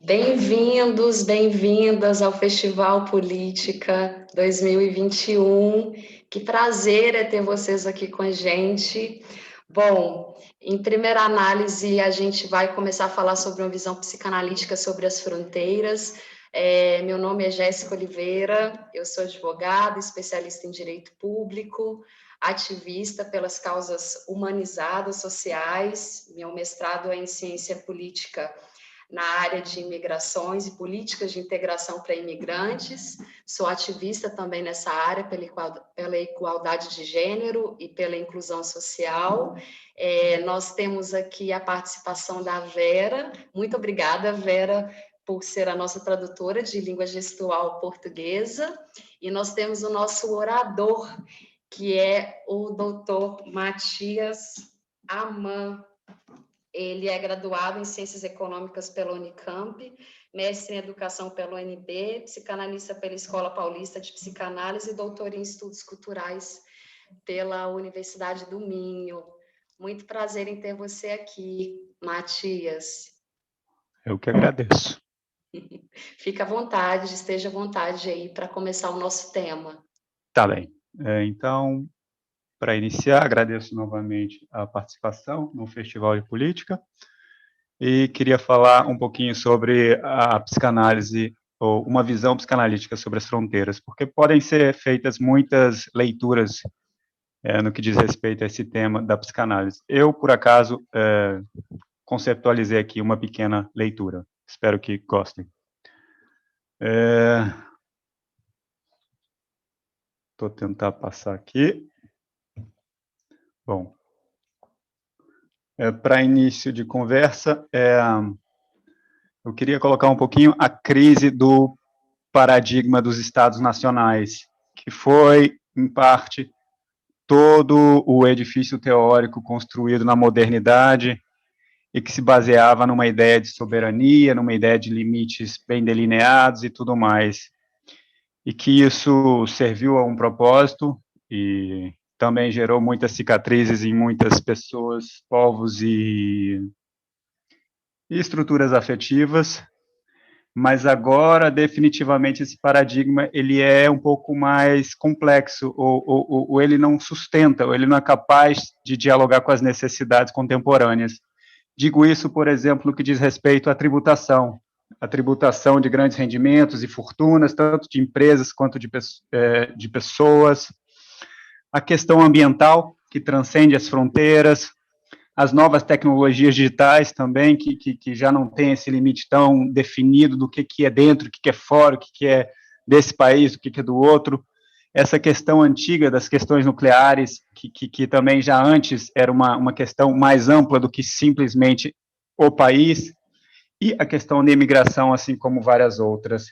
Bem-vindos, bem-vindas ao Festival Política 2021. Que prazer é ter vocês aqui com a gente. Bom, em primeira análise, a gente vai começar a falar sobre uma visão psicanalítica sobre as fronteiras. Meu nome é Jéssica Oliveira, eu sou advogada, especialista em direito público, ativista pelas causas humanizadas, sociais. Meu mestrado é em ciência política na área de imigrações e políticas de integração para imigrantes. Sou ativista também nessa área pela igualdade de gênero e pela inclusão social. Nós temos aqui a participação da Vera. Muito obrigada, Vera, por ser a nossa tradutora de língua gestual portuguesa. E nós temos o nosso orador, que é o doutor Matias Aman. Ele é graduado em Ciências Econômicas pela Unicamp, mestre em Educação pela UNB, psicanalista pela Escola Paulista de Psicanálise e doutor em Estudos Culturais pela Universidade do Minho. Muito prazer em ter você aqui, Matias. Eu que agradeço. Fica à vontade, esteja à vontade aí para começar o nosso tema. Tá bem. Então, para iniciar, agradeço novamente a participação no Festival de Política e queria falar um pouquinho sobre a psicanálise, ou uma visão psicanalítica sobre as fronteiras, porque podem ser feitas muitas leituras no que diz respeito a esse tema da psicanálise. Eu, por acaso, conceptualizei aqui uma pequena leitura. Espero que gostem. Estou tentando passar aqui. Bom, para início de conversa, eu queria colocar um pouquinho a crise do paradigma dos Estados nacionais, que foi, em parte, todo o edifício teórico construído na modernidade e que se baseava numa ideia de soberania, numa ideia de limites bem delineados e tudo mais. E que isso serviu a um propósito e também gerou muitas cicatrizes em muitas pessoas, povos e estruturas afetivas, mas agora, definitivamente, esse paradigma ele é um pouco mais complexo, ou ele não sustenta, ou ele não é capaz de dialogar com as necessidades contemporâneas. Digo isso, por exemplo, no que diz respeito à tributação de grandes rendimentos e fortunas, tanto de empresas quanto de pessoas, a questão ambiental, que transcende as fronteiras, as novas tecnologias digitais também, que já não tem esse limite tão definido do que é dentro, o que é fora, o que é desse país, o que é do outro. Essa questão antiga das questões nucleares, que também já antes era uma questão mais ampla do que simplesmente o país, e a questão da imigração, assim como várias outras,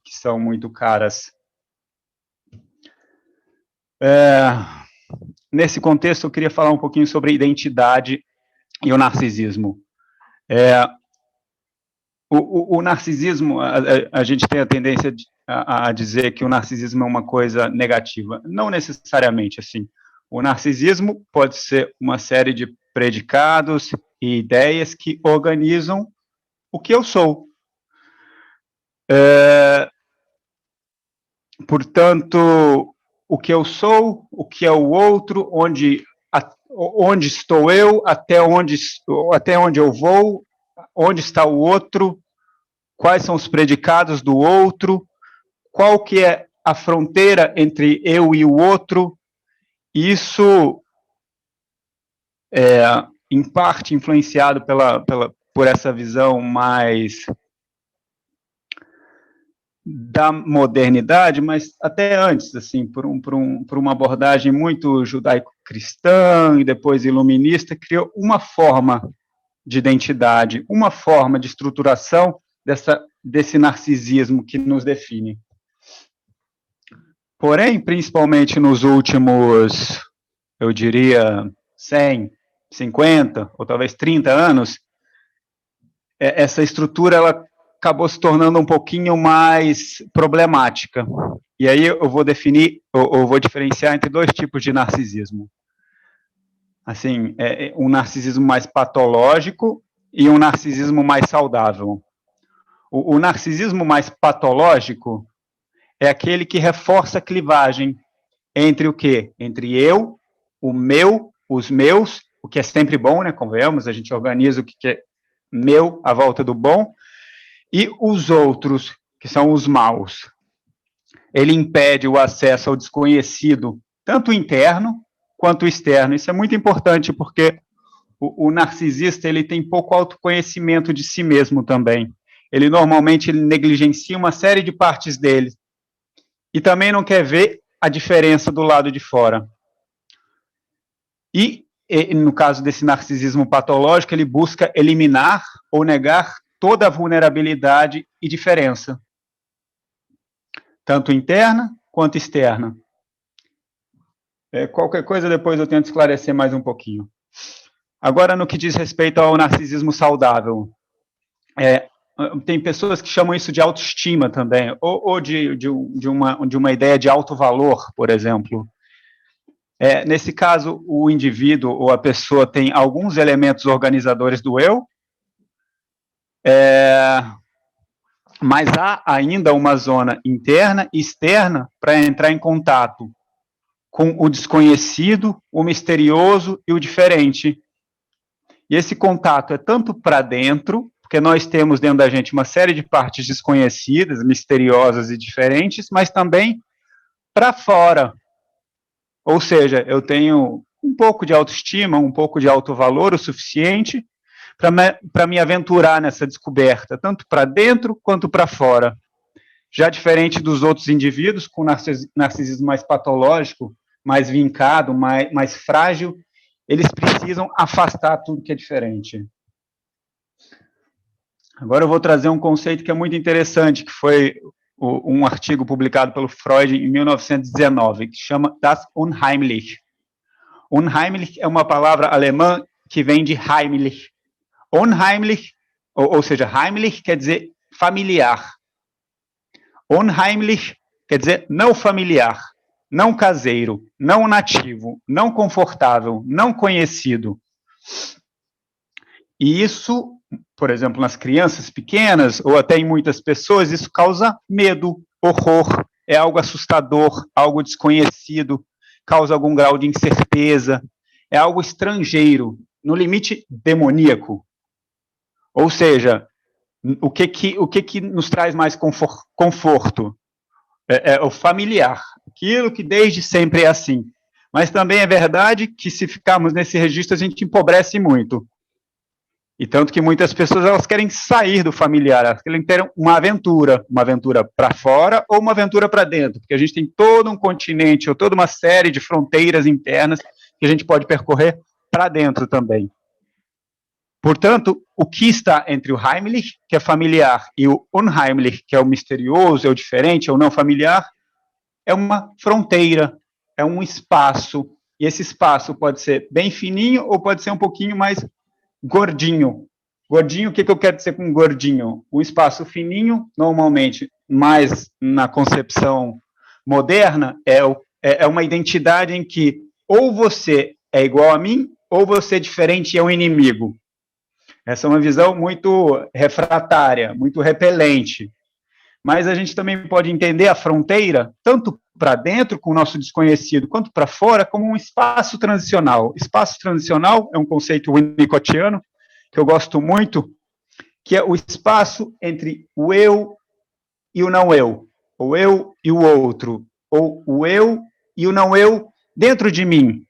que são muito caras. Nesse contexto, eu queria falar um pouquinho sobre a identidade e o narcisismo. O narcisismo, a gente tem a tendência a dizer que o narcisismo é uma coisa negativa. Não necessariamente assim. O narcisismo pode ser uma série de predicados e ideias que organizam o que eu sou. Portanto, o que eu sou, o que é o outro, onde estou eu, até onde eu vou, onde está o outro, quais são os predicados do outro, qual que é a fronteira entre eu e o outro. Isso é, em parte, influenciado por essa visão mais da modernidade, mas até antes, assim, por uma abordagem muito judaico-cristã e depois iluminista, criou uma forma de identidade, uma forma de estruturação desse narcisismo que nos define. Porém, principalmente nos últimos, eu diria, 100, 50 ou talvez 30 anos, essa estrutura ela acabou se tornando um pouquinho mais problemática. E aí eu vou diferenciar entre dois tipos de narcisismo. Assim, um narcisismo mais patológico e um narcisismo mais saudável. O narcisismo mais patológico é aquele que reforça a clivagem entre o quê? Entre eu, o meu, os meus, o que é sempre bom, né? Convenhamos, a gente organiza o que é meu à volta do bom, e os outros, que são os maus. Ele impede o acesso ao desconhecido, tanto interno quanto externo. Isso é muito importante, porque o narcisista ele tem pouco autoconhecimento de si mesmo também. Ele normalmente negligencia uma série de partes dele e também não quer ver a diferença do lado de fora. E no caso desse narcisismo patológico, ele busca eliminar ou negar toda a vulnerabilidade e diferença, tanto interna quanto externa. Qualquer coisa depois eu tento esclarecer mais um pouquinho. Agora, no que diz respeito ao narcisismo saudável, tem pessoas que chamam isso de autoestima também, ou de uma ideia de autovalor, por exemplo. Nesse caso, o indivíduo ou a pessoa tem alguns elementos organizadores do eu, mas há ainda uma zona interna e externa para entrar em contato com o desconhecido, o misterioso e o diferente. E esse contato é tanto para dentro, porque nós temos dentro da gente uma série de partes desconhecidas, misteriosas e diferentes, mas também para fora. Ou seja, eu tenho um pouco de autoestima, um pouco de autovalor o suficiente para me aventurar nessa descoberta, tanto para dentro quanto para fora. Já diferente dos outros indivíduos com narcisismo mais patológico, mais vincado, mais frágil, eles precisam afastar tudo que é diferente. Agora eu vou trazer um conceito que é muito interessante, que foi um artigo publicado pelo Freud em 1919, que chama Das Unheimlich. Unheimlich é uma palavra alemã que vem de Heimlich. Unheimlich, ou seja, Heimlich quer dizer familiar. Unheimlich quer dizer não familiar, não caseiro, não nativo, não confortável, não conhecido. E isso, por exemplo, nas crianças pequenas, ou até em muitas pessoas, isso causa medo, horror, é algo assustador, algo desconhecido, causa algum grau de incerteza, é algo estrangeiro, no limite demoníaco. Ou seja, o que nos traz mais conforto? É o familiar, aquilo que desde sempre é assim. Mas também é verdade que se ficarmos nesse registro, a gente empobrece muito. E tanto que muitas pessoas elas querem sair do familiar, elas querem ter uma aventura para fora ou uma aventura para dentro, porque a gente tem todo um continente ou toda uma série de fronteiras internas que a gente pode percorrer para dentro também. Portanto, o que está entre o Heimlich, que é familiar, e o Unheimlich, que é o misterioso, é o diferente, é o não familiar, é uma fronteira, é um espaço, e esse espaço pode ser bem fininho ou pode ser um pouquinho mais gordinho. Gordinho, o que eu quero dizer com gordinho? Um espaço fininho, normalmente, mais na concepção moderna, é uma identidade em que ou você é igual a mim, ou você é diferente e é um inimigo. Essa é uma visão muito refratária, muito repelente. Mas a gente também pode entender a fronteira, tanto para dentro, com o nosso desconhecido, quanto para fora, como um espaço transicional. Espaço transicional é um conceito winnicottiano, que eu gosto muito, que é o espaço entre o eu e o não eu, o eu e o outro, ou o eu e o não eu dentro de mim.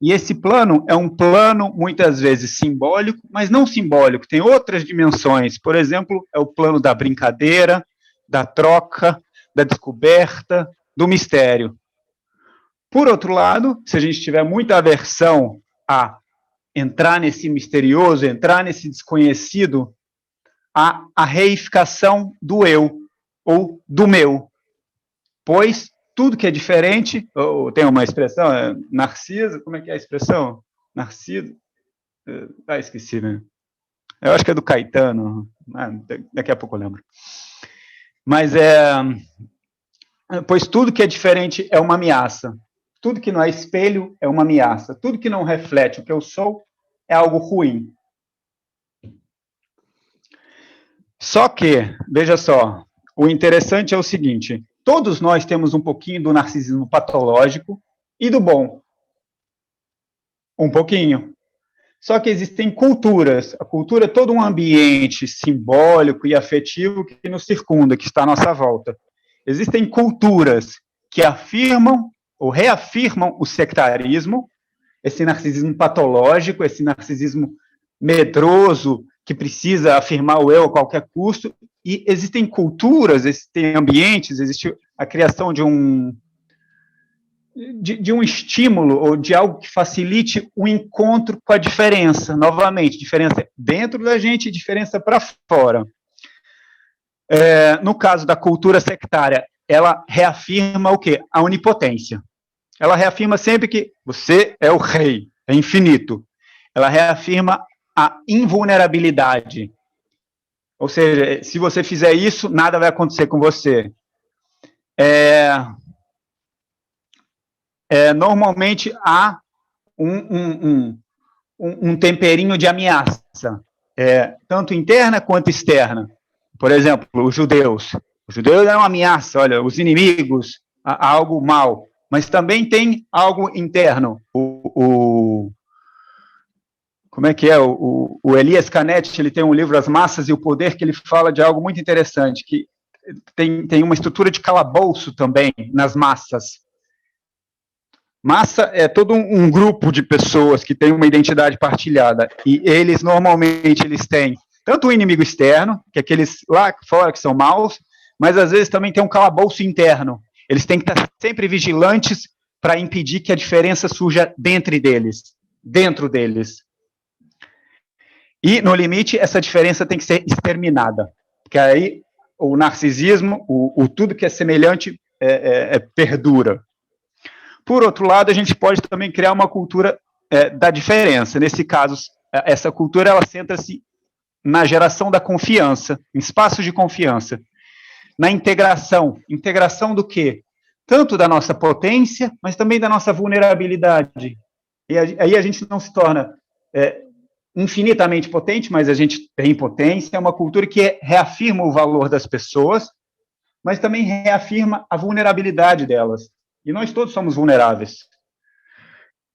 E esse plano é um plano, muitas vezes, simbólico, mas não simbólico, tem outras dimensões. Por exemplo, é o plano da brincadeira, da troca, da descoberta, do mistério. Por outro lado, se a gente tiver muita aversão a entrar nesse misterioso, entrar nesse desconhecido, há a reificação do eu, ou do meu. Pois tudo que é diferente, ou tem uma expressão, Narciso, como é que é a expressão? Narciso? Esqueci, né? Eu acho que é do Caetano, daqui a pouco eu lembro. Mas pois tudo que é diferente é uma ameaça. Tudo que não é espelho é uma ameaça. Tudo que não reflete o que eu sou é algo ruim. Só que, veja só, o interessante é o seguinte, todos nós temos um pouquinho do narcisismo patológico e do bom. Um pouquinho. Só que existem culturas. A cultura é todo um ambiente simbólico e afetivo que nos circunda, que está à nossa volta. Existem culturas que afirmam ou reafirmam o sectarismo, esse narcisismo patológico, esse narcisismo medroso, que precisa afirmar o eu a qualquer custo, e existem culturas, existem ambientes, existe a criação de um estímulo ou de algo que facilite o encontro com a diferença, novamente, diferença dentro da gente e diferença para fora. No caso da cultura sectária, ela reafirma o quê? A onipotência. Ela reafirma sempre que você é o rei, é infinito. Ela reafirma a invulnerabilidade. Ou seja, se você fizer isso, nada vai acontecer com você. Normalmente há um temperinho de ameaça, tanto interna quanto externa. Por exemplo, os judeus. Os judeus eram uma ameaça, olha, os inimigos, algo mal. Mas também tem algo interno. Como é que é? O Elias Canetti, ele tem um livro, As Massas e o Poder, que ele fala de algo muito interessante, que tem uma estrutura de calabouço também nas massas. Massa é todo um grupo de pessoas que tem uma identidade partilhada, e eles, normalmente, eles têm tanto o inimigo externo, que é aqueles lá fora que são maus, mas às vezes também tem um calabouço interno. Eles têm que estar sempre vigilantes para impedir que a diferença surja dentro deles. E, no limite, essa diferença tem que ser exterminada, porque aí o narcisismo, o tudo que é semelhante, perdura. Por outro lado, a gente pode também criar uma cultura da diferença. Nesse caso, essa cultura ela centra-se na geração da confiança, em espaços de confiança, na integração. Integração do quê? Tanto da nossa potência, mas também da nossa vulnerabilidade. E aí a gente não se torna infinitamente potente, mas a gente tem potência. É uma cultura que reafirma o valor das pessoas, mas também reafirma a vulnerabilidade delas. E nós todos somos vulneráveis.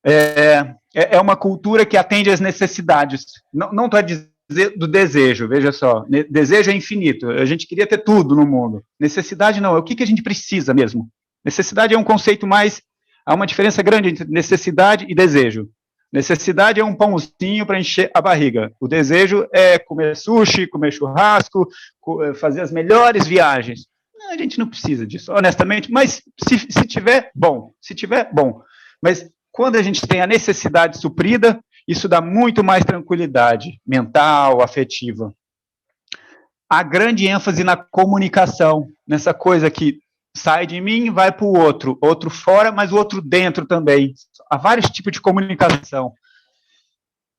É uma cultura que atende às necessidades. Não estou a dizer do desejo, veja só. Desejo é infinito. A gente queria ter tudo no mundo. Necessidade não. É o que a gente precisa mesmo. Necessidade é um conceito mais... Há uma diferença grande entre necessidade e desejo. Necessidade é um pãozinho para encher a barriga. O desejo é comer sushi, comer churrasco, fazer as melhores viagens. A gente não precisa disso, honestamente, mas se tiver, bom. Se tiver, bom. Mas quando a gente tem a necessidade suprida, isso dá muito mais tranquilidade mental, afetiva. Há grande ênfase na comunicação, nessa coisa que sai de mim e vai para o outro fora, mas o outro dentro também. Há vários tipos de comunicação.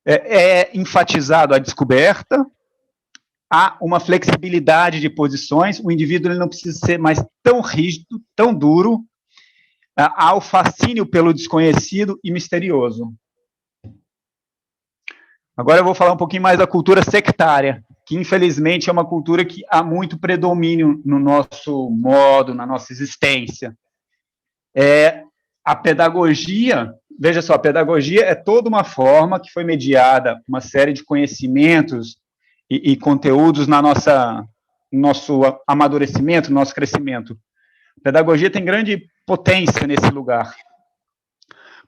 É enfatizado a descoberta, há uma flexibilidade de posições, o indivíduo ele não precisa ser mais tão rígido, tão duro, há o fascínio pelo desconhecido e misterioso. Agora eu vou falar um pouquinho mais da cultura sectária, que infelizmente é uma cultura que há muito predomínio no nosso modo, na nossa existência. A pedagogia, veja só, a pedagogia é toda uma forma que foi mediada, uma série de conhecimentos e conteúdos no nosso amadurecimento, no nosso crescimento. A pedagogia tem grande potência nesse lugar.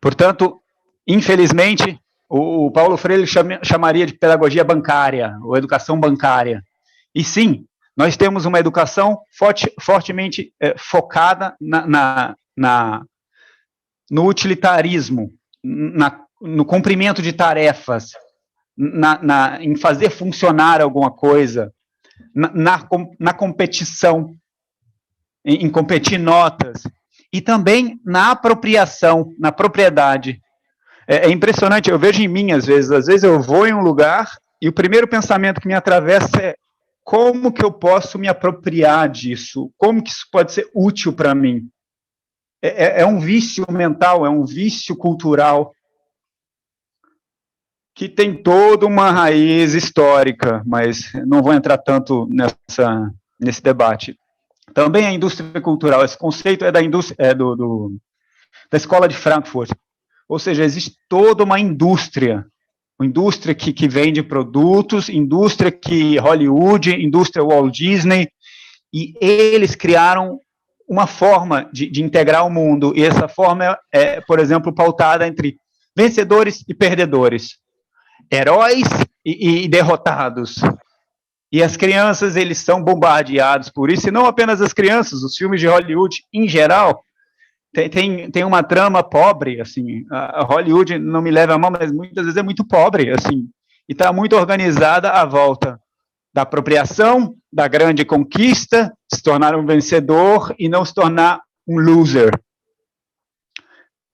Portanto, infelizmente, o Paulo Freire chamaria de pedagogia bancária, ou educação bancária. E sim, nós temos uma educação fortemente focada no utilitarismo, no cumprimento de tarefas, em fazer funcionar alguma coisa, na competição, em competir notas, e também na apropriação, na propriedade. É impressionante, eu vejo em mim, às vezes eu vou em um lugar e o primeiro pensamento que me atravessa é como que eu posso me apropriar disso? Como que isso pode ser útil para mim? É um vício mental, é um vício cultural que tem toda uma raiz histórica, mas não vou entrar tanto nesse debate. Também a indústria cultural, esse conceito é da indústria, da Escola de Frankfurt, ou seja, existe toda uma indústria que vende produtos, indústria que Hollywood, indústria Walt Disney, e eles criaram uma forma de integrar o mundo, e essa forma é, por exemplo, pautada entre vencedores e perdedores, heróis e derrotados. E as crianças, eles são bombardeados por isso, e não apenas as crianças, os filmes de Hollywood, em geral, tem uma trama pobre, assim, a Hollywood, não me leva a mal, mas muitas vezes é muito pobre, assim, e está muito organizada à volta da apropriação, da grande conquista, se tornar um vencedor e não se tornar um loser.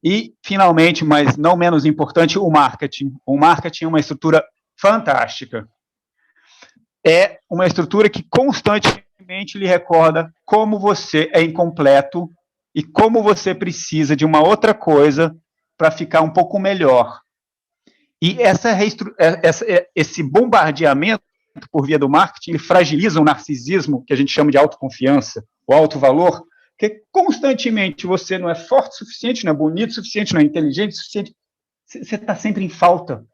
E, finalmente, mas não menos importante, o marketing. O marketing é uma estrutura fantástica. É uma estrutura que constantemente lhe recorda como você é incompleto e como você precisa de uma outra coisa para ficar um pouco melhor. E esse bombardeamento por via do marketing, ele fragiliza o narcisismo, que a gente chama de autoconfiança, o alto valor, porque constantemente você não é forte o suficiente, não é bonito o suficiente, não é inteligente o suficiente, você está sempre em falta.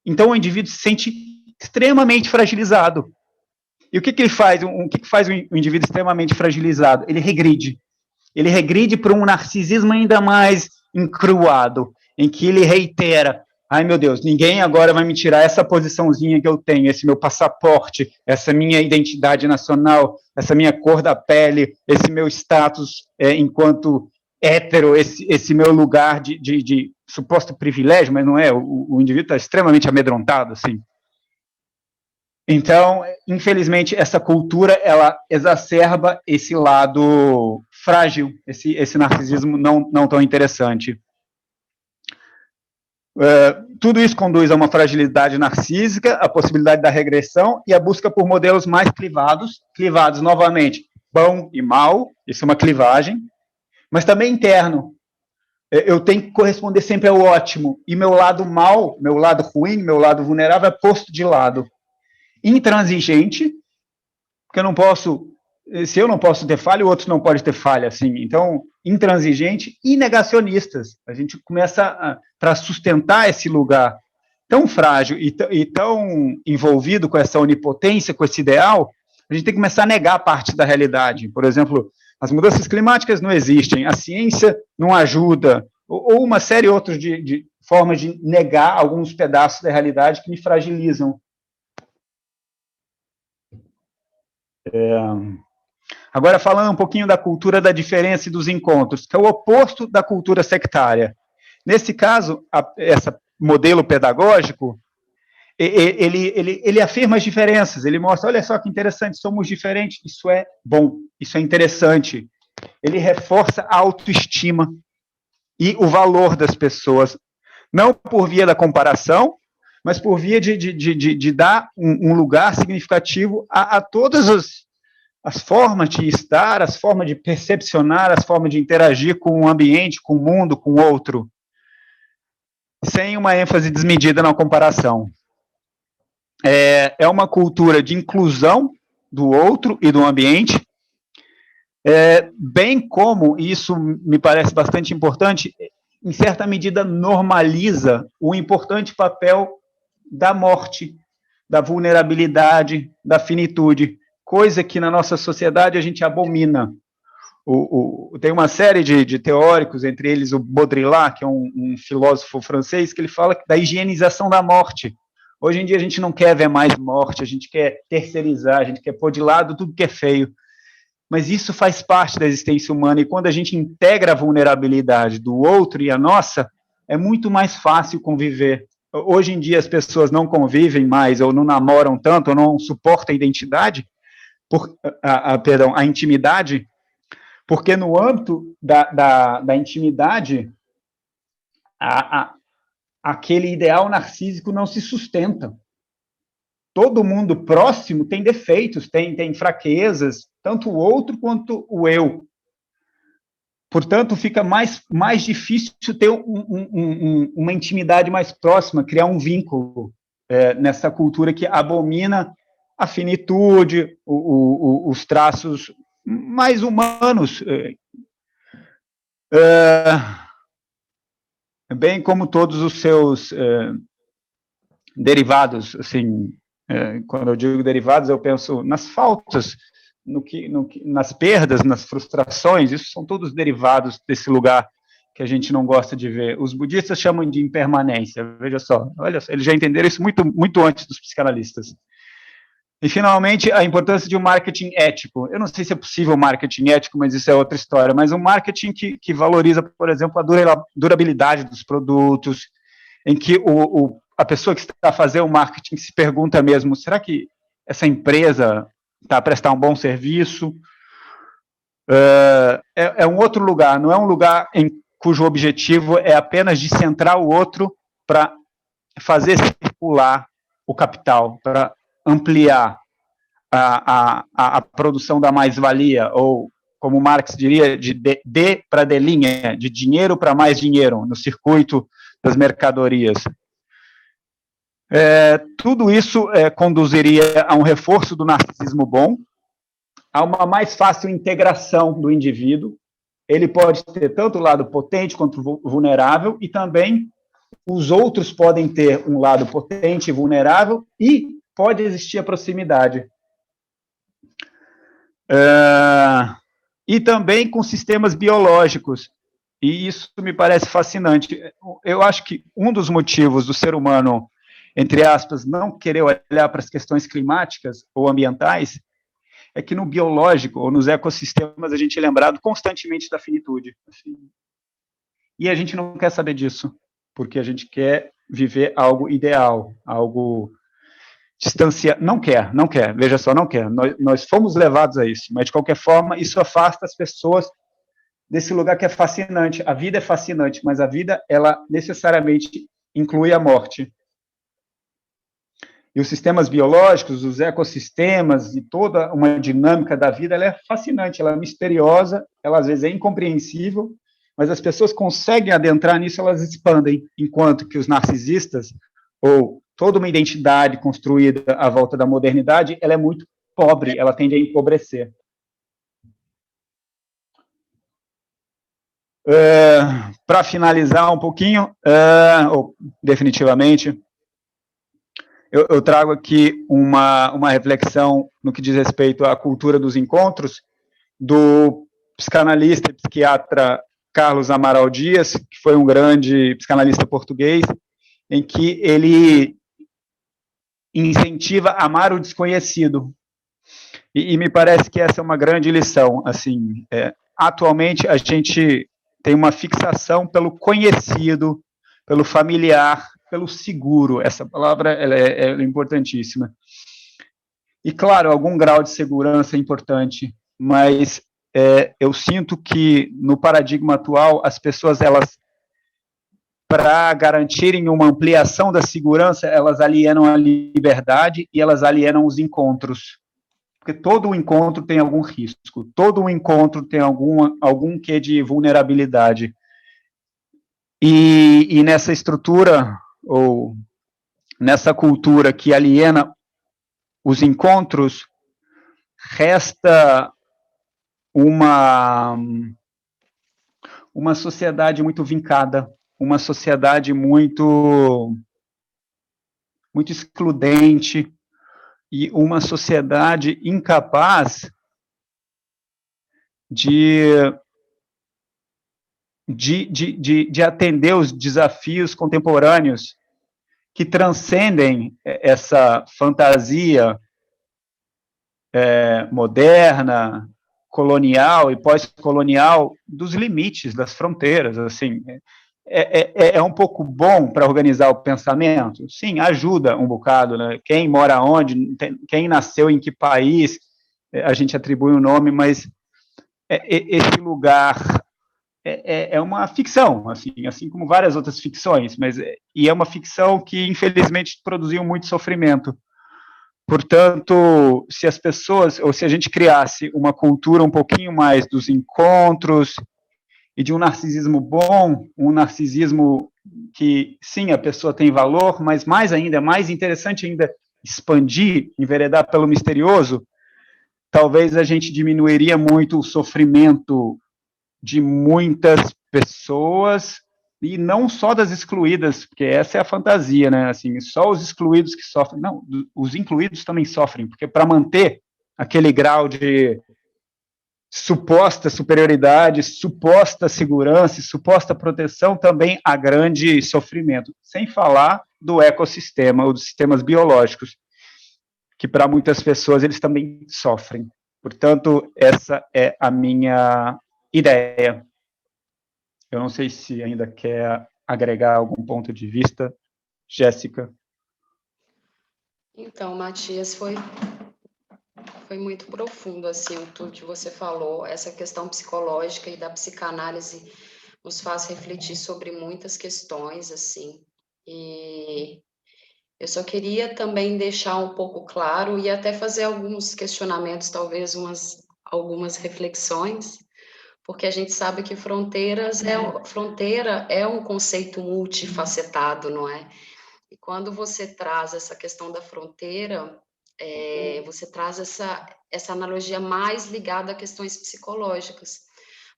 Então o indivíduo se sente extremamente fragilizado. E o que ele faz? O que faz um indivíduo extremamente fragilizado? Ele regride. Ele regride para um narcisismo ainda mais encruado, em que ele reitera: ai, meu Deus, ninguém agora vai me tirar essa posiçãozinha que eu tenho, esse meu passaporte, essa minha identidade nacional, essa minha cor da pele, esse meu status enquanto hétero, esse meu lugar de suposto privilégio, mas não é, o indivíduo está extremamente amedrontado, assim. Então, infelizmente, essa cultura, ela exacerba esse lado frágil, esse narcisismo não tão interessante. Tudo isso conduz a uma fragilidade narcísica, a possibilidade da regressão e a busca por modelos mais clivados novamente, bom e mal, isso é uma clivagem, mas também interno. Eu tenho que corresponder sempre ao ótimo, e meu lado mal, meu lado ruim, meu lado vulnerável é posto de lado. Intransigente, porque eu não posso, se eu não posso ter falha, o outro não pode ter falha, assim. Então, intransigente e negacionistas. A gente começa para sustentar esse lugar tão frágil e tão envolvido com essa onipotência, com esse ideal, a gente tem que começar a negar parte da realidade. Por exemplo, as mudanças climáticas não existem, a ciência não ajuda, ou uma série outra de formas de negar alguns pedaços da realidade que me fragilizam. Agora, falando um pouquinho da cultura da diferença e dos encontros, que é o oposto da cultura sectária. Nesse caso, esse modelo pedagógico, ele afirma as diferenças, ele mostra, olha só que interessante, somos diferentes, isso é bom, isso é interessante. Ele reforça a autoestima e o valor das pessoas, não por via da comparação, mas por via de dar um lugar significativo a todas as formas de estar, as formas de percepcionar, as formas de interagir com o ambiente, com o mundo, com o outro, sem uma ênfase desmedida na comparação. É uma cultura de inclusão do outro e do ambiente, bem como, e isso me parece bastante importante, em certa medida normaliza o importante papel da morte, da vulnerabilidade, da finitude, coisa que na nossa sociedade a gente abomina. Tem uma série de teóricos, entre eles o Baudrillard, que é um filósofo francês, que ele fala da higienização da morte. Hoje em dia a gente não quer ver mais morte, a gente quer terceirizar, a gente quer pôr de lado tudo que é feio. Mas isso faz parte da existência humana, e quando a gente integra a vulnerabilidade do outro e a nossa, é muito mais fácil conviver. Hoje em dia as pessoas não convivem mais, ou não namoram tanto, ou não suportam a identidade, a intimidade, porque no âmbito da intimidade, aquele ideal narcísico não se sustenta. Todo mundo próximo tem defeitos, tem fraquezas, tanto o outro quanto o eu. Portanto, fica mais difícil ter uma intimidade mais próxima, criar um vínculo nessa cultura que abomina a finitude, os traços mais humanos, bem como todos os seus derivados. Assim, quando eu digo derivados, eu penso nas faltas, nas perdas, nas frustrações. Isso são todos derivados desse lugar que a gente não gosta de ver. Os budistas chamam de impermanência. Veja só, olha só, eles já entenderam isso muito antes dos psicanalistas. E, finalmente, a importância de um marketing ético. Eu não sei se é possível marketing ético, mas isso é outra história. Mas um marketing que valoriza, por exemplo, a durabilidade dos produtos, em que a pessoa que está a fazer o marketing se pergunta mesmo, será que essa empresa está a prestar um bom serviço? É um outro lugar, não é um lugar cujo objetivo é apenas de centrar o outro para fazer circular o capital, para ampliar a produção da mais-valia, ou, como Marx diria, de para delinha, de dinheiro para mais dinheiro, no circuito das mercadorias. Tudo isso conduziria a um reforço do narcisismo bom, a uma mais fácil integração do indivíduo. Ele pode ter tanto o lado potente quanto vulnerável, e também os outros podem ter um lado potente e vulnerável, e pode existir a proximidade. E também com sistemas biológicos, e isso me parece fascinante. Eu acho que um dos motivos do ser humano, entre aspas, não querer olhar para as questões climáticas ou ambientais, é que no biológico, ou nos ecossistemas, a gente é lembrado constantemente da finitude. Assim. E a gente não quer saber disso, porque a gente quer viver algo ideal, algo distanciado. Não quer, veja só, não quer. Nós fomos levados a isso, mas, de qualquer forma, isso afasta as pessoas desse lugar que é fascinante. A vida é fascinante, mas a vida, ela necessariamente inclui a morte. E os sistemas biológicos, os ecossistemas e toda uma dinâmica da vida, ela é fascinante, ela é misteriosa, ela às vezes é incompreensível, mas as pessoas conseguem adentrar nisso, elas expandem, enquanto que os narcisistas, ou toda uma identidade construída à volta da modernidade, ela é muito pobre, ela tende a empobrecer. Para finalizar um pouquinho, ou definitivamente, eu trago aqui uma reflexão no que diz respeito à cultura dos encontros, do psicanalista e psiquiatra Carlos Amaral Dias, que foi um grande psicanalista português, em que ele incentiva a amar o desconhecido. E me parece que essa é uma grande lição. Assim, atualmente, a gente tem uma fixação pelo conhecido, pelo familiar, pelo seguro. Essa palavra ela é importantíssima. E, claro, algum grau de segurança é importante, mas eu sinto que, no paradigma atual, as pessoas, elas, para garantirem uma ampliação da segurança, elas alienam a liberdade e elas alienam os encontros. Porque todo encontro tem algum risco, todo encontro tem algum quê de vulnerabilidade. E nessa estrutura, ou nessa cultura que aliena os encontros, resta uma sociedade muito vincada, uma sociedade muito excludente, e uma sociedade incapaz de atender os desafios contemporâneos que transcendem essa fantasia moderna, colonial e pós-colonial dos limites, das fronteiras. Assim, é um pouco bom para organizar o pensamento? Sim, ajuda um bocado, né? Quem mora onde, quem nasceu em que país, a gente atribui um nome, mas esse lugar é uma ficção, assim como várias outras ficções, e é uma ficção que, infelizmente, produziu muito sofrimento. Portanto, se as pessoas, ou se a gente criasse uma cultura um pouquinho mais dos encontros e de um narcisismo bom, um narcisismo que, sim, a pessoa tem valor, mas mais ainda, mais interessante ainda, expandir, enveredar pelo misterioso, talvez a gente diminuiria muito o sofrimento de muitas pessoas, e não só das excluídas, porque essa é a fantasia, né? Assim, só os excluídos que sofrem. Não, os incluídos também sofrem, porque para manter aquele grau de suposta superioridade, suposta segurança, suposta proteção, também há grande sofrimento. Sem falar do ecossistema, ou dos sistemas biológicos, que para muitas pessoas eles também sofrem. Portanto, essa é a minha ideia. Eu não sei se ainda quer agregar algum ponto de vista, Jéssica. Então, Matias, foi muito profundo, assim, tudo que você falou. Essa questão psicológica e da psicanálise nos faz refletir sobre muitas questões, assim. E eu só queria também deixar um pouco claro e até fazer alguns questionamentos, talvez algumas reflexões, porque a gente sabe que fronteira é um conceito multifacetado, não é? E quando você traz essa questão da fronteira, você traz essa analogia mais ligada a questões psicológicas.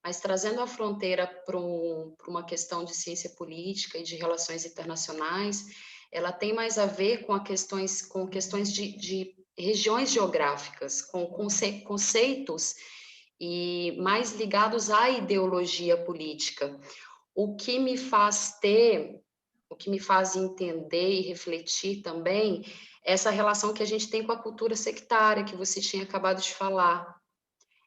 Mas trazendo a fronteira para uma questão de ciência política e de relações internacionais, ela tem mais a ver com questões de regiões geográficas, com conceitos e mais ligados à ideologia política. O que me faz entender e refletir também essa relação que a gente tem com a cultura sectária, que você tinha acabado de falar.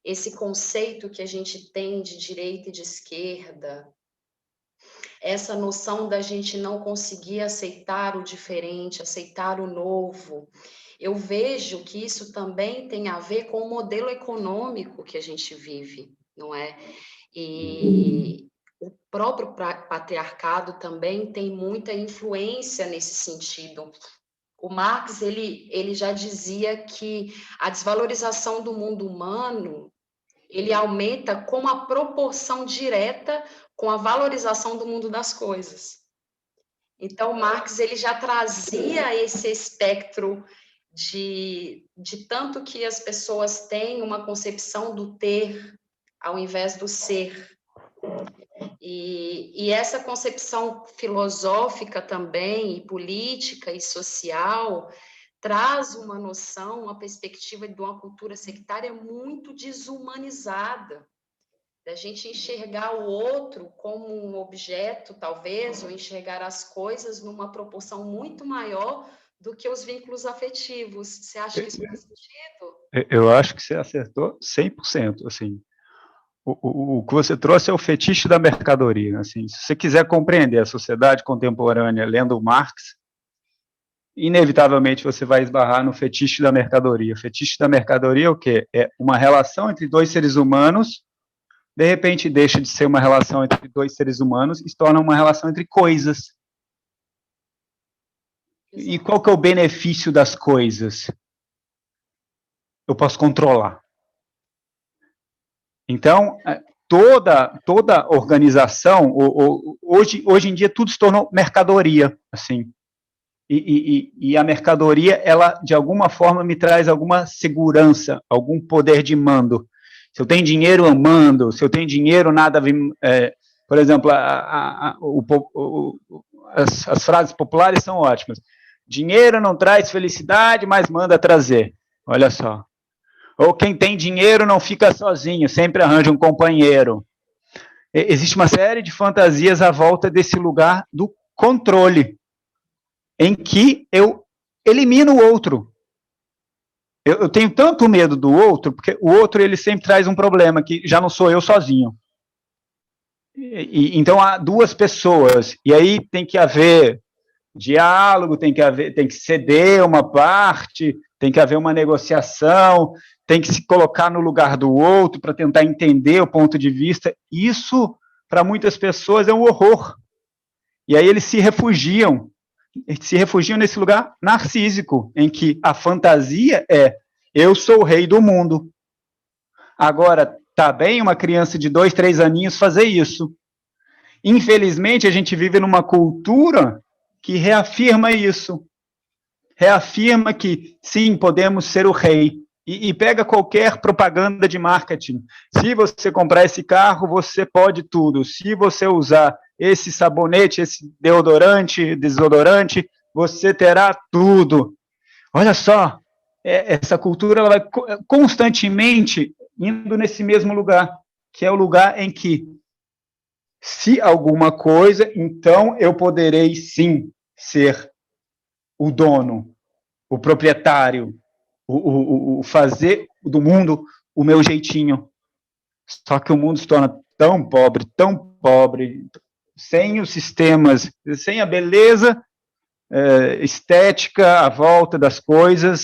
Esse conceito que a gente tem de direita e de esquerda, essa noção da gente não conseguir aceitar o diferente, aceitar o novo. Eu vejo que isso também tem a ver com o modelo econômico que a gente vive, não é? E o próprio patriarcado também tem muita influência nesse sentido. O Marx, ele já dizia que a desvalorização do mundo humano, ele aumenta com a proporção direta com a valorização do mundo das coisas. Então, Marx, ele já trazia esse espectro de tanto que as pessoas têm uma concepção do ter ao invés do ser. E essa concepção filosófica também, e política e social, traz uma noção, uma perspectiva de uma cultura sectária muito desumanizada, da gente enxergar o outro como um objeto, talvez, ou enxergar as coisas numa proporção muito maior do que os vínculos afetivos. Você acha que isso faz sentido? Eu acho que você acertou 100%, assim. O que você trouxe é o fetiche da mercadoria. Assim, se você quiser compreender a sociedade contemporânea lendo Marx, inevitavelmente você vai esbarrar no fetiche da mercadoria. O fetiche da mercadoria é o quê? É uma relação entre dois seres humanos, de repente deixa de ser uma relação entre dois seres humanos e se torna uma relação entre coisas. Exato. E qual que é o benefício das coisas? Eu posso controlar. Então, toda organização, hoje em dia, tudo se tornou mercadoria, assim. E a mercadoria, ela, de alguma forma, me traz alguma segurança, algum poder de mando. Se eu tenho dinheiro, eu mando. Se eu tenho dinheiro, nada... por exemplo, as frases populares são ótimas. Dinheiro não traz felicidade, mas manda trazer. Olha só. Ou quem tem dinheiro não fica sozinho, sempre arranja um companheiro. Existe uma série de fantasias à volta desse lugar do controle, em que eu elimino o outro. Eu tenho tanto medo do outro, porque o outro ele sempre traz um problema, que já não sou eu sozinho. Então há duas pessoas, e aí tem que haver diálogo, tem que ceder uma parte, tem que haver uma negociação, tem que se colocar no lugar do outro para tentar entender o ponto de vista. Isso, para muitas pessoas, é um horror. E aí eles se refugiam nesse lugar narcísico, em que a fantasia é: eu sou o rei do mundo. Agora, Tá bem uma criança de 2, 3 aninhos fazer isso. Infelizmente, a gente vive numa cultura que reafirma isso. Reafirma que, sim, podemos ser o rei. E pega qualquer propaganda de marketing. Se você comprar esse carro, você pode tudo. Se você usar esse sabonete, esse deodorante, desodorante, você terá tudo. Olha só, essa cultura ela vai constantemente indo nesse mesmo lugar, que é o lugar em que, se alguma coisa, então eu poderei sim ser o dono, o proprietário, o fazer do mundo o meu jeitinho. Só que o mundo se torna tão pobre, sem os sistemas, sem a beleza estética à volta das coisas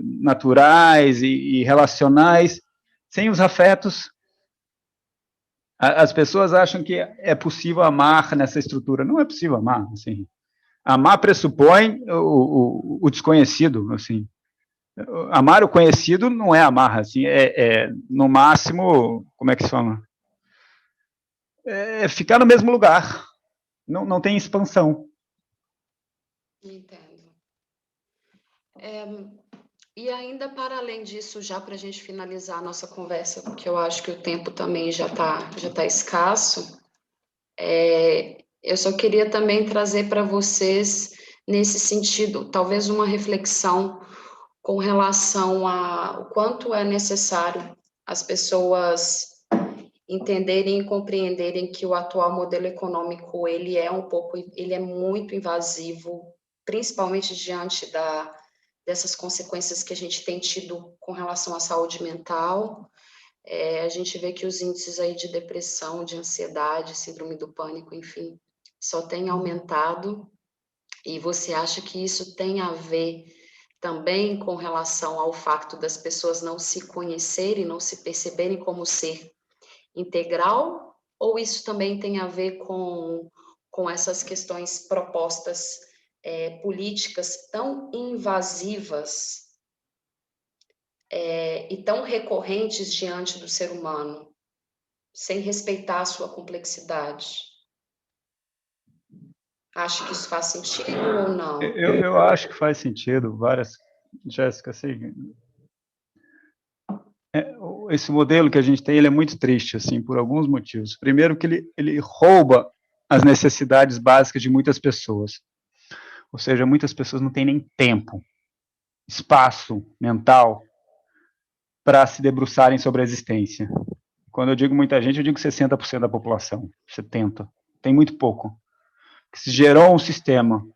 naturais e relacionais, sem os afetos. As pessoas acham que é possível amar nessa estrutura. Não é possível amar, assim. Amar pressupõe o desconhecido, assim. Amar o conhecido não é amar, assim, no máximo, como é que se fala? É ficar no mesmo lugar, não tem expansão. Entendo. E ainda para além disso, já para a gente finalizar a nossa conversa, porque eu acho que o tempo também já tá escasso, eu só queria também trazer para vocês, nesse sentido, talvez uma reflexão com relação ao quanto é necessário as pessoas entenderem e compreenderem que o atual modelo econômico, ele é muito invasivo, principalmente diante dessas consequências que a gente tem tido com relação à saúde mental. A gente vê que os índices aí de depressão, de ansiedade, síndrome do pânico, enfim, só tem aumentado. E você acha que isso tem a ver também com relação ao fato das pessoas não se conhecerem, não se perceberem como ser integral? Ou isso também tem a ver com essas questões propostas políticas tão invasivas e tão recorrentes diante do ser humano, sem respeitar a sua complexidade? Acha que isso faz sentido ou não? Eu acho que faz sentido, Jéssica, assim, esse modelo que a gente tem, ele é muito triste, assim, por alguns motivos. Primeiro que ele rouba as necessidades básicas de muitas pessoas. Ou seja, muitas pessoas não têm nem tempo, espaço mental para se debruçarem sobre a existência. Quando eu digo muita gente, eu digo 60% da população, 70%. Tem muito pouco. Que se gerou um sistema.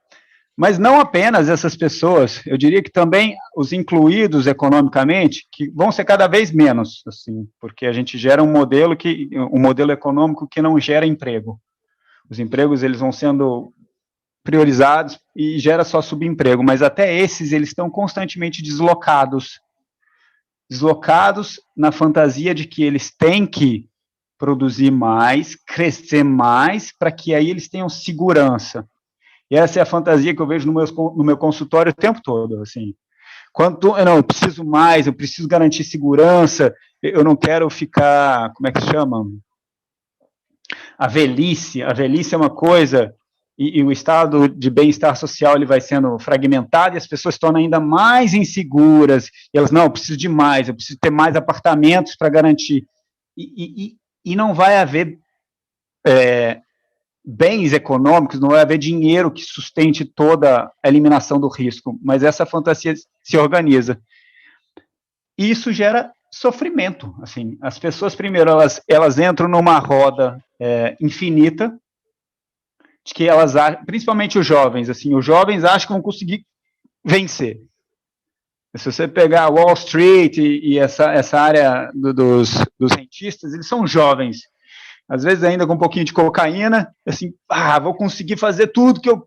Mas não apenas essas pessoas, eu diria que também os incluídos economicamente, que vão ser cada vez menos, assim, porque a gente gera um modelo econômico que não gera emprego. Os empregos, eles vão sendo priorizados e gera só subemprego, mas até esses, eles estão constantemente deslocados na fantasia de que eles têm que produzir mais, crescer mais, para que aí eles tenham segurança. E essa é a fantasia que eu vejo no meu consultório o tempo todo, assim. Eu preciso mais, eu preciso garantir segurança, eu não quero ficar, como é que se chama? A velhice é uma coisa, e o estado de bem-estar social ele vai sendo fragmentado, e as pessoas se tornam ainda mais inseguras, e elas, não, eu preciso de mais, eu preciso ter mais apartamentos para garantir. E não vai haver bens econômicos, não vai haver dinheiro que sustente toda a eliminação do risco, mas essa fantasia se organiza. E isso gera sofrimento, assim, as pessoas, primeiro, elas entram numa roda infinita, de que elas, principalmente os jovens acham que vão conseguir vencer. Se você pegar Wall Street e essa área dos rentistas, eles são jovens, às vezes ainda com um pouquinho de cocaína, assim, vou conseguir fazer tudo que eu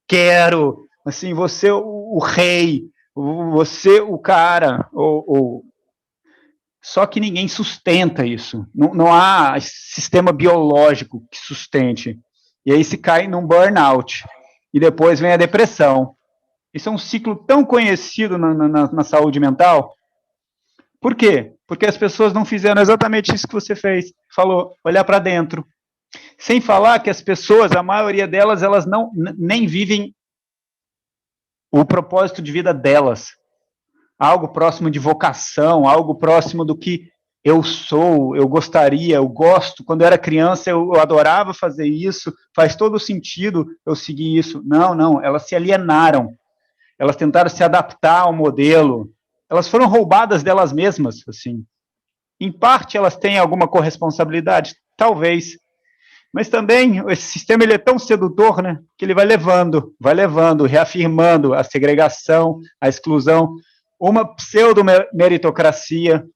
quero, assim, você o rei, você o cara, só que ninguém sustenta isso, não há sistema biológico que sustente, e aí se cai num burnout, e depois vem a depressão. Isso é um ciclo tão conhecido na saúde mental. Por quê? porque as pessoas não fizeram exatamente isso que você fez, falou, olhar para dentro. Sem falar que as pessoas, a maioria delas, elas não nem vivem o propósito de vida delas. Algo próximo de vocação, algo próximo do que eu sou, eu gostaria, eu gosto. Quando eu era criança, eu adorava fazer isso, faz todo sentido eu seguir isso. Não, elas se alienaram, elas tentaram se adaptar ao modelo, elas foram roubadas delas mesmas, assim. Em parte, elas têm alguma corresponsabilidade? Talvez. Mas também, esse sistema ele é tão sedutor, né, que ele vai levando, reafirmando a segregação, a exclusão, uma pseudo-meritocracia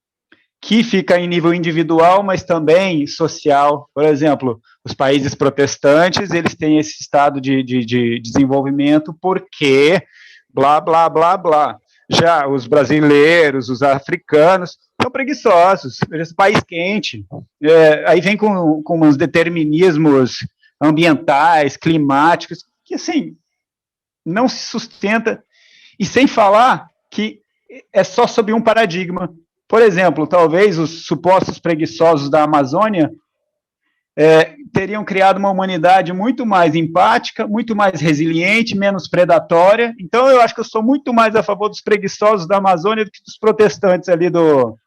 que fica em nível individual, mas também social. Por exemplo, os países protestantes, eles têm esse estado de desenvolvimento porque blá, blá, blá, blá. Já os brasileiros, os africanos, são preguiçosos, esse país quente. Aí vem com uns determinismos ambientais, climáticos, que, assim, não se sustenta, e sem falar que é só sob um paradigma. Por exemplo, talvez os supostos preguiçosos da Amazônia teriam criado uma humanidade muito mais empática, muito mais resiliente, menos predatória. Então, eu acho que eu sou muito mais a favor dos preguiçosos da Amazônia do que dos protestantes ali do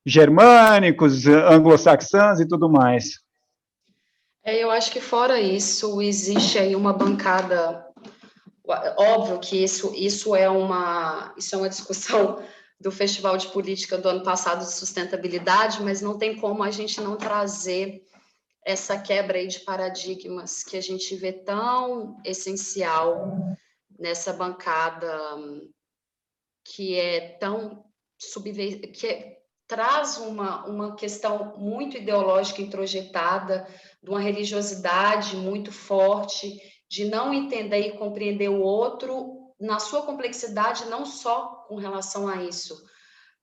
germânicos, anglo-saxãs e tudo mais. Eu acho que fora isso, existe aí uma bancada. Óbvio que isso é uma discussão do Festival de Política do ano passado de sustentabilidade, mas não tem como a gente não trazer essa quebra aí de paradigmas que a gente vê tão essencial nessa bancada que é tão traz uma questão muito ideológica introjetada, de uma religiosidade muito forte, de não entender e compreender o outro na sua complexidade, não só com relação a isso,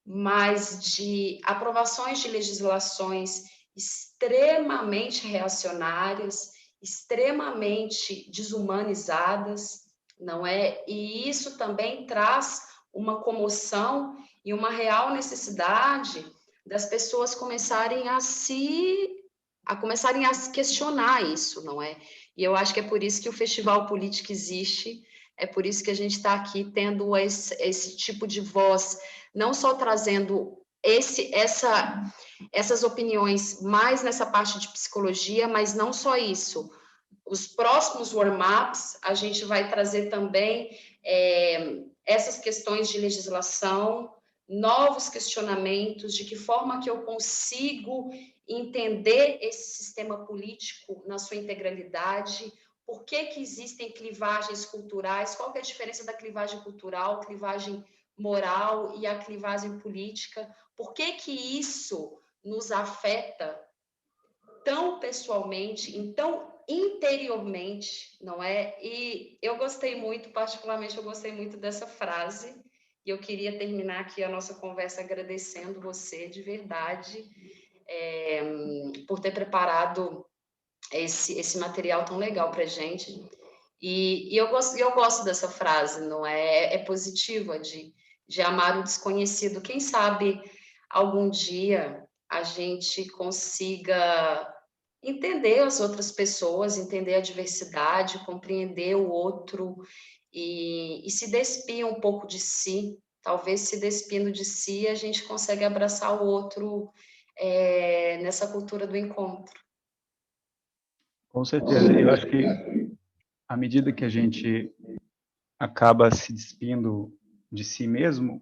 mas de aprovações de legislações extremamente reacionárias, extremamente desumanizadas, não é? E isso também traz uma comoção e uma real necessidade das pessoas começarem a questionar isso, não é? E eu acho que é por isso que o Festival Política existe, é por isso que a gente está aqui tendo esse tipo de voz, não só trazendo essas opiniões mais nessa parte de psicologia, mas não só isso. Os próximos warm-ups, a gente vai trazer também essas questões de legislação, novos questionamentos, de que forma que eu consigo entender esse sistema político na sua integralidade, por que existem clivagens culturais, qual que é a diferença da clivagem cultural, clivagem moral e a clivagem política, por que isso nos afeta tão pessoalmente, então interiormente, não é? E eu gostei muito, particularmente, eu gostei muito dessa frase, e eu queria terminar aqui a nossa conversa agradecendo você, de verdade, por ter preparado esse material tão legal para a gente. E eu gosto dessa frase, não é? É positiva, de amar o desconhecido. Quem sabe algum dia a gente consiga entender as outras pessoas, entender a diversidade, compreender o outro e se despir um pouco de si. Talvez se despindo de si, a gente consegue abraçar o outro nessa cultura do encontro. Com certeza. Eu acho que, à medida que a gente acaba se despindo de si mesmo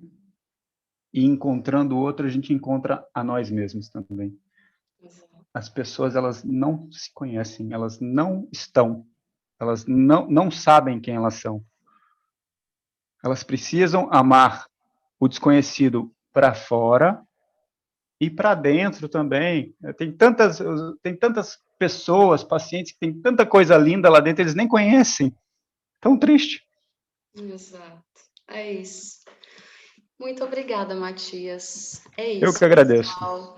e encontrando o outro, a gente encontra a nós mesmos também. As pessoas, elas não se conhecem, elas não sabem quem elas são. Elas precisam amar o desconhecido para fora e para dentro também. Tem tantas pessoas, pacientes, que tem tanta coisa linda lá dentro, eles nem conhecem. Tão triste. Exato. É isso. Muito obrigada, Matias. É Eu isso, que agradeço. pessoal.